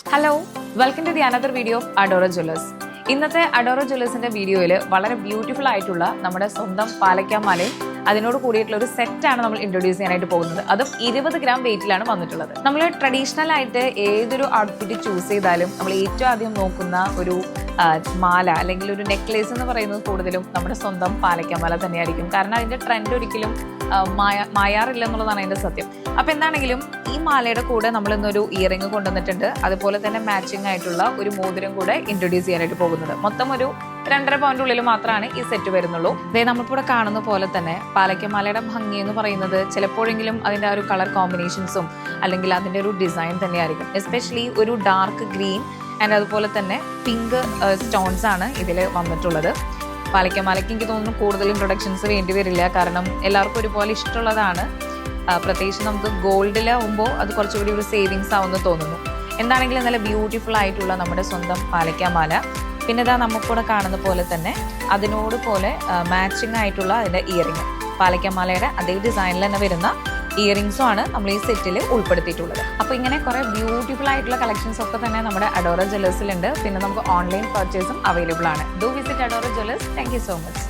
Hello, welcome to the another video of Adora jewellers. ഇന്നത്തെ അഡോറ ജ്വല്ലേഴ്സിന്റെ വീഡിയോയിൽ വളരെ ബ്യൂട്ടിഫുൾ ആയിട്ടുള്ള നമ്മുടെ സ്വന്തം പാലക്കാമാലയും അതിനോട് കൂടിയിട്ടുള്ള ഒരു സെറ്റാണ് നമ്മൾ ഇൻട്രൊഡ്യൂസ് ചെയ്യാനായിട്ട് പോകുന്നത്. അതും 20 ഗ്രാം വെയിറ്റിലാണ് വന്നിട്ടുള്ളത്. നമ്മൾ ട്രഡീഷണൽ ആയിട്ട് ഏതൊരു ഔട്ട്ഫിറ്റ് ചൂസ് ചെയ്താലും നമ്മൾ ഏറ്റവും ആദ്യം നോക്കുന്ന ഒരു മാല അല്ലെങ്കിൽ ഒരു നെക്ലേസ് എന്ന് പറയുന്നത് കൂടുതലും നമ്മുടെ സ്വന്തം പാലക്കാമാല തന്നെയായിരിക്കും. കാരണം അതിന്റെ ട്രെൻഡ് ഒരിക്കലും മായാറില്ല എന്നുള്ളതാണ് അതിന്റെ സത്യം. അപ്പൊ എന്താണെങ്കിലും ഈ മാലയുടെ കൂടെ നമ്മൾ ഇന്നൊരു ഇയറിംഗ് കൊണ്ടുവന്നിട്ടുണ്ട്. അതുപോലെ തന്നെ മാച്ചിങ് ആയിട്ടുള്ള ഒരു മോതിരം കൂടെ ഇൻട്രൊഡ്യൂസ് ചെയ്യാനായിട്ട് പോകുന്നത്. മൊത്തം ഒരു 2.5 പൗണ്ട് ഉള്ളിൽ മാത്രമാണ് ഈ സെറ്റ് വരുന്നുള്ളൂ. ഇതേ നമ്മളിവിടെ കാണുന്ന പോലെ തന്നെ പാലക്കാമാലയുടെ ഭംഗി എന്ന് പറയുന്നത് ചിലപ്പോഴെങ്കിലും അതിന്റെ ആ ഒരു കളർ കോമ്പിനേഷൻസും അല്ലെങ്കിൽ അതിന്റെ ഒരു ഡിസൈൻ തന്നെയായിരിക്കും. എസ്പെഷ്യലി ഒരു ഡാർക്ക് ഗ്രീൻ ആൻഡ് അതുപോലെ തന്നെ പിങ്ക് സ്റ്റോൺസ് ആണ് ഇതിൽ വന്നിട്ടുള്ളത്. പാലക്കാമാലയ്ക്ക് എനിക്ക് തോന്നുന്നു കൂടുതൽ ഇൻട്രൊഡക്ഷൻസ് വേണ്ടി വരില്ല, കാരണം എല്ലാവർക്കും ഒരുപോലെ ഇഷ്ടമുള്ളതാണ്. പ്രത്യേകിച്ച് നമുക്ക് ഗോൾഡിലാവുമ്പോൾ അത് കുറച്ചുകൂടി ഒരു സേവിങ്സ് ആവുമെന്ന് തോന്നുന്നു. എന്താണെങ്കിലും നല്ല ബ്യൂട്ടിഫുൾ ആയിട്ടുള്ള നമ്മുടെ സ്വന്തം പാലക്കാമാല. പിന്നെ ഇതാ നമുക്കിവിടെ കാണുന്ന പോലെ തന്നെ അതിനോട് പോലെ മാച്ചിങ് ആയിട്ടുള്ള അതിൻ്റെ ഇയറിംഗ്, പാലക്കാമാലയുടെ അതേ ഡിസൈനിൽ തന്നെ വരുന്ന ഇയറിംഗ്സും ആണ് നമ്മൾ ഈ സെറ്റിൽ ഉൾപ്പെടുത്തിയിട്ടുള്ളത്. അപ്പോൾ ഇങ്ങനെ കുറേ ബ്യൂട്ടിഫുൾ ആയിട്ടുള്ള കളക്ഷൻസ് ഒക്കെ തന്നെ നമ്മുടെ അഡോറ ജ്വല്ലേഴ്സിലുണ്ട്. പിന്നെ നമുക്ക് ഓൺലൈൻ പർച്ചേസും അവൈലബിൾ ആണ്. Do visit Adora jewellers. Thank you so much.